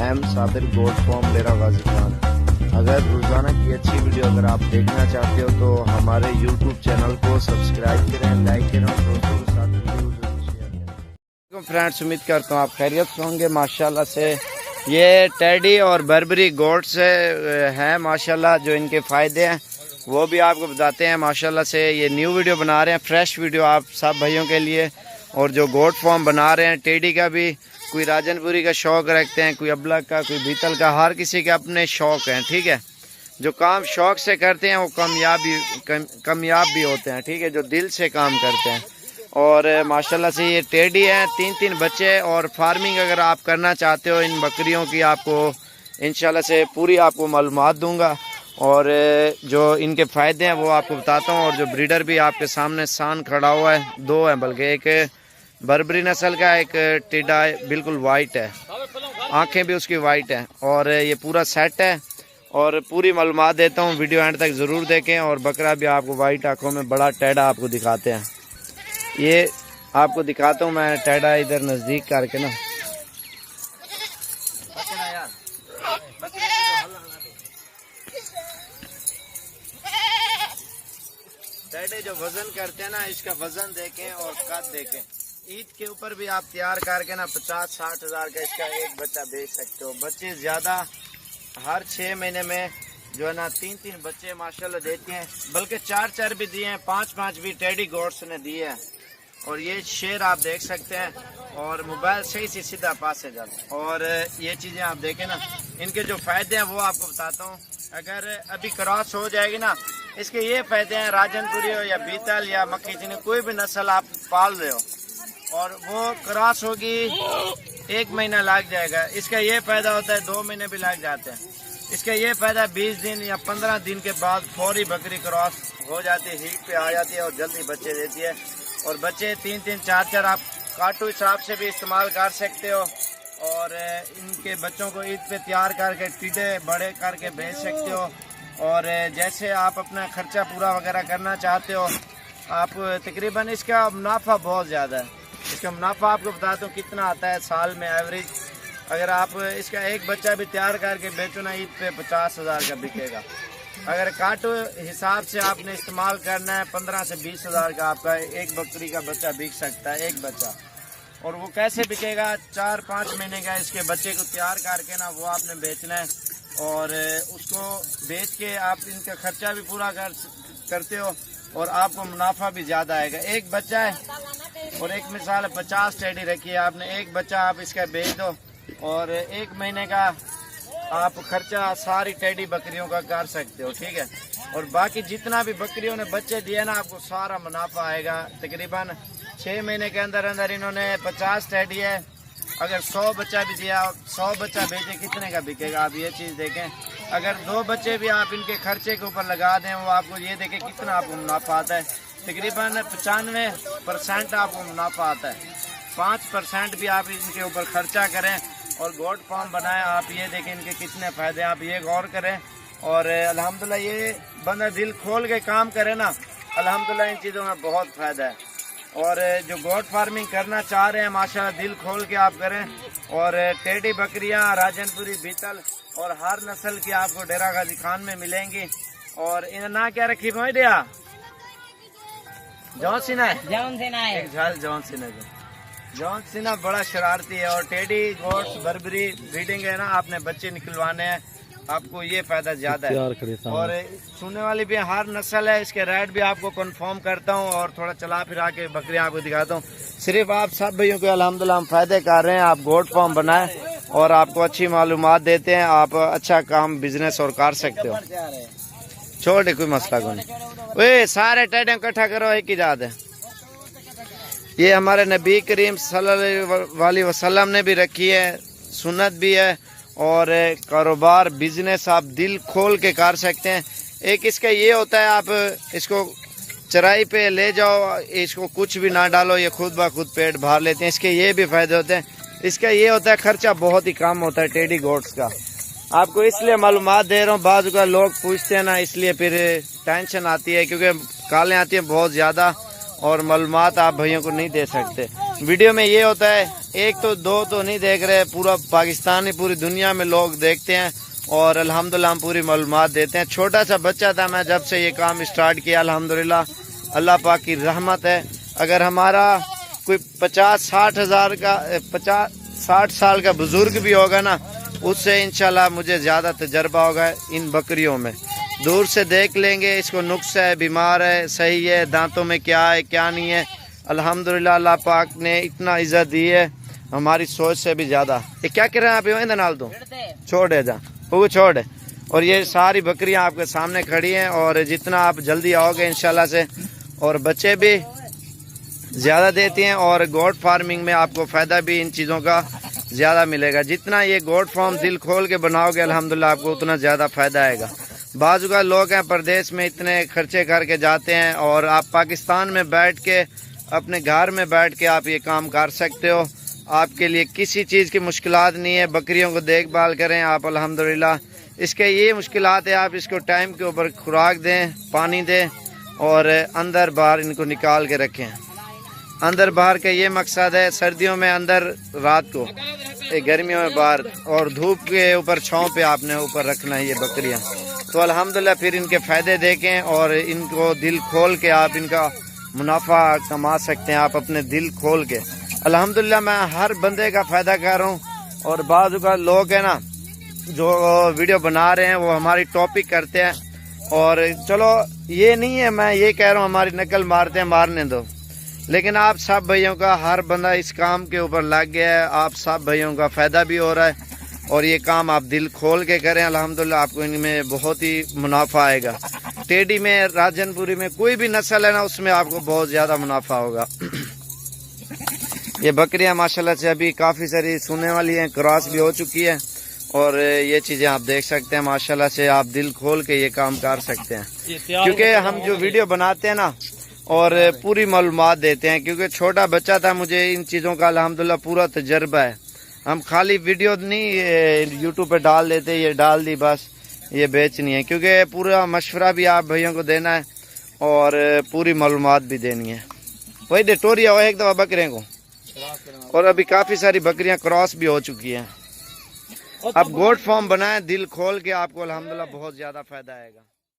M Sabir goat farm डेरा गाजी खान। अगर रोजाना की अच्छी वीडियो अगर आप देखना चाहते हो तो हमारे यूट्यूब चैनल को सब्सक्राइब करें, लाइक करें और दोस्तों के साथ वीडियो शेयर करें। फ्रेंड्स, उम्मीद करता हूँ आप खैरियत से होंगे। माशाल्लाह से ये टेडी और बर्बरी गोट्स हैं माशाल्लाह। जो इनके फ़ायदे हैं वो भी आपको बताते हैं माशाल्लाह से। ये न्यू वीडियो बना रहे हैं, फ्रेश वीडियो आप सब भाइयों के लिए। और जो गोट फॉर्म बना रहे हैं, टेडी का भी कोई राजनपुरी का शौक़ रखते हैं, कोई अबलग का, कोई बीतल का, हर किसी के अपने शौक़ हैं, ठीक है। जो काम शौक़ से करते हैं वो कामयाब भी होते हैं, ठीक है, जो दिल से काम करते हैं। और माशाल्लाह से ये टेडी हैं, 3 बच्चे। और फार्मिंग अगर आप करना चाहते हो इन बकरियों की, आपको इंशाल्लाह से पूरी आपको मालूमात दूंगा और जो इनके फ़ायदे हैं वो आपको बताता हूँ। और जो ब्रीडर भी आपके सामने सान खड़ा हुआ है, 2 हैं बल्कि, एक बर्बरी नस्ल का, एक टेडा बिल्कुल वाइट है, आंखें भी उसकी वाइट हैं। और ये पूरा सेट है और पूरी मालूमात देता हूँ, वीडियो एंड तक ज़रूर देखें। और बकरा भी आपको वाइट आंखों में बड़ा टेडा आपको दिखाते हैं। ये आपको दिखाता हूँ मैं टेडा इधर नज़दीक करके ना। टेडे जो वजन करते हैं ना, इसका वजन देखें और कद देखें। ईद के ऊपर भी आप तैयार करके ना 50-60 हज़ार का इसका एक बच्चा बेच सकते हो। बच्चे ज़्यादा हर 6 महीने में जो है ना 3 बच्चे माशाल्लाह देते हैं, बल्कि 4 भी दिए हैं, 5 भी टेडी गोट्स ने दिए हैं। और ये शेर आप देख सकते हैं और मोबाइल सही से सीधा पास से जाता। और ये चीज़ें आप देखें ना, इनके जो फ़ायदे हैं वो आपको बताता हूँ। अगर अभी क्रॉस हो जाएगी ना, इसके ये फ़ायदे हैं, राजनपुरी हो या बीतल या मक्खी चीनी, कोई भी नस्ल आप पाल रहे हो और वो क्रॉस होगी 1 महीना लग जाएगा। इसका ये फ़ायदा होता है 2 महीने भी लग जाते हैं। इसका ये फ़ायदा 20 दिन या 15 दिन के बाद फौरी बकरी क्रॉस हो जाती है, हीट पे आ जाती है और जल्दी बच्चे देती है। और बच्चे 3-3, 4-4 आप काटू हिसाब से भी इस्तेमाल कर सकते हो। और इनके बच्चों को ईद पे तैयार करके टीडे बड़े करके बेच सकते हो। और जैसे आप अपना खर्चा पूरा वगैरह करना चाहते हो, आप तकरीबन इसका मुनाफा बहुत ज़्यादा है। इसका मुनाफा आपको बताता हूँ कितना आता है साल में एवरेज। अगर आप इसका एक बच्चा भी तैयार करके बेचो ना, ईद पे 50 हज़ार का बिकेगा। अगर काटो हिसाब से आपने इस्तेमाल करना है, 15 से 20 हज़ार का आपका एक बकरी का बच्चा बिक सकता है, एक बच्चा। और वो कैसे बिकेगा, 4-5 महीने का इसके बच्चे को तैयार करके ना वो आपने बेचना है। और उसको बेच के आप इनका खर्चा भी पूरा करते हो और आपको मुनाफा भी ज़्यादा आएगा। एक बच्चा है और एक मिसाल 50 टेडी रखी है आपने, एक बच्चा आप इसका बेच दो और 1 महीने का आप खर्चा सारी टेडी बकरियों का कर सकते हो, ठीक है। और बाकी जितना भी बकरियों ने बच्चे दिए ना, आपको सारा मुनाफा आएगा। तकरीबन 6 महीने के अंदर अंदर इन्होंने 50 टेडी है। अगर 100 बच्चा भी दिया, 100 बच्चा बेचे, कितने का बिकेगा, आप ये चीज़ देखें। अगर 2 बच्चे भी आप इनके खर्चे के ऊपर लगा दें, वो आपको ये देखें कितना आपको मुनाफा आता है। तकरीबन 95% आपको मुनाफा आता है। 5% भी आप इनके ऊपर खर्चा करें और गोट फार्म बनाएं, आप ये देखें इनके कितने फ़ायदे, आप ये गौर करें। और अल्हम्दुलिल्लाह ये बंदा दिल खोल के काम करे ना, अल्हम्दुलिल्लाह इन चीज़ों में बहुत फ़ायदा है। और जो गोट फार्मिंग करना चाह रहे हैं माशाल्लाह दिल खोल के आप करें। और टेडी बकरियां, राजनपुरी, बीतल और हर नस्ल की आपको डेरा गाजी खान में मिलेंगी। और इन ना क्या रखी मोई दिया जॉन सीना है, एक झाल जॉन सीना है। जॉन सीना बड़ा शरारती है। और टेडी गोट्स बर्बरी ब्रीडिंग है ना, आपने बच्चे निकलवाने हैं, आपको ये फायदा ज्यादा है। और सुनने वाली भी हर नस्ल है, इसके रेट भी आपको कंफर्म करता हूँ और थोड़ा चला फिरा के बकरियां आपको दिखाता हूँ। सिर्फ आप सब भाइयों के अल्हम्दुलिल्लाह हम फायदे कर रहे हैं। आप गोट फार्म बनाएं और आपको अच्छी मालूमात देते हैं, आप अच्छा काम बिजनेस और कर सकते हो। छोड़ कोई मसला को नहीं। वे सारे टेडे इकट्ठा करो, एक ही जात है। ये हमारे नबी करीम सल्लल्लाहु अलैहि वसल्लम ने भी रखी है, सुन्नत भी है। और कारोबार बिजनेस आप दिल खोल के कर सकते हैं। एक इसका ये होता है, आप इसको चराई पे ले जाओ, इसको कुछ भी ना डालो, ये खुद ब खुद पेट भर लेते हैं। इसके ये भी फायदे होते हैं। इसका ये होता है खर्चा बहुत ही कम होता है टेडी गोट्स का। आपको इसलिए मालूमात दे रहा हूँ, बाज़ का लोग पूछते हैं ना, इसलिए फिर टेंशन आती है, क्योंकि कालें आती हैं बहुत ज़्यादा और मालूमात आप भाइयों को नहीं दे सकते। वीडियो में ये होता है ایک تو دو تو نہیں دیکھ رہے، پورا پاکستانی پوری دنیا میں لوگ دیکھتے ہیں اور الحمدللہ ہم پوری معلومات دیتے ہیں۔ چھوٹا سا بچہ تھا میں جب سے یہ کام اسٹارٹ کیا، الحمدللہ اللہ پاک کی رحمت ہے۔ اگر ہمارا کوئی 50-60 سال کا بزرگ بھی ہوگا نا، اس سے انشاءاللہ مجھے زیادہ تجربہ ہوگا ان بکریوں میں۔ دور سے دیکھ لیں گے اس کو نقص ہے، بیمار ہے، صحیح ہے، دانتوں میں کیا ہے کیا نہیں ہے۔ الحمدللہ اللہ پاک نے اتنا عزت دی ہے ہماری سوچ سے بھی زیادہ۔ یہ کیا کر رہے ہیں آپ؟ یہ نال تو چھوڑے جا وہ چھوڑے۔ اور یہ ساری بکریاں آپ کے سامنے کھڑی ہیں، اور جتنا آپ جلدی آؤ گے انشاءاللہ سے، اور بچے بھی زیادہ دیتی ہیں، اور گوٹ فارمنگ میں آپ کو فائدہ بھی ان چیزوں کا زیادہ ملے گا۔ جتنا یہ گوٹ فارم دل کھول کے بناؤ گے الحمدللہ آپ کو اتنا زیادہ فائدہ آئے گا۔ بعض اوقات لوگ ہیں پردیس میں اتنے خرچے کر کے جاتے ہیں، اور آپ پاکستان میں بیٹھ کے اپنے گھر میں بیٹھ کے آپ یہ کام کر سکتے ہو۔ آپ کے لیے کسی چیز کی مشکلات نہیں ہے، بکریوں کو دیکھ بھال کریں آپ الحمدللہ۔ اس کے یہ مشکلات ہے، آپ اس کو ٹائم کے اوپر خوراک دیں، پانی دیں، اور اندر باہر ان کو نکال کے رکھیں۔ اندر باہر کا یہ مقصد ہے، سردیوں میں اندر رات کو، گرمیوں میں باہر، اور دھوپ کے اوپر چھاؤں پہ آپ نے اوپر رکھنا ہے یہ بکریاں۔ تو الحمدللہ پھر ان کے فائدے دیکھیں، اور ان کو دل کھول کے آپ ان کا منافع کما سکتے ہیں، آپ اپنے دل کھول کے۔ الحمدللہ میں ہر بندے کا فائدہ کر رہا ہوں، اور بعض اوقات لوگ ہیں نا جو ویڈیو بنا رہے ہیں وہ ہماری ٹاپک کرتے ہیں، اور چلو یہ نہیں ہے میں یہ کہہ رہا ہوں ہماری نقل مارتے ہیں، مارنے دو، لیکن آپ سب بھائیوں کا، ہر بندہ اس کام کے اوپر لگ گیا ہے، آپ سب بھائیوں کا فائدہ بھی ہو رہا ہے، اور یہ کام آپ دل کھول کے کریں الحمدللہ آپ کو ان میں بہت ہی منافع آئے گا۔ ٹیڈی میں، راجن پوری میں کوئی بھی نسل ہے نا، اس میں آپ کو بہت زیادہ منافع ہوگا۔ یہ بکریاں ماشاءاللہ سے ابھی کافی ساری سونے والی ہیں، کراس بھی ہو چکی ہے، اور یہ چیزیں آپ دیکھ سکتے ہیں ماشاءاللہ سے، آپ دل کھول کے یہ کام کر سکتے ہیں، کیونکہ ہم جو ویڈیو بناتے ہیں نا اور پوری معلومات دیتے ہیں، کیونکہ چھوٹا بچہ تھا، مجھے ان چیزوں کا الحمدللہ پورا تجربہ ہے۔ ہم خالی ویڈیو نہیں یوٹیوب پہ ڈال دیتے، یہ ڈال دی بس یہ بیچنی ہے، کیونکہ پورا مشورہ بھی آپ بھائیوں کو دینا ہے اور پوری معلومات بھی دینی ہے۔ وہی دے ٹوریا وہ ایک دفعہ بکرے کو، اور ابھی کافی ساری بکریاں کراس بھی ہو چکی ہیں۔ اب گوٹ فارم بنائیں دل کھول کے، آپ کو الحمدللہ بہت زیادہ فائدہ آئے گا۔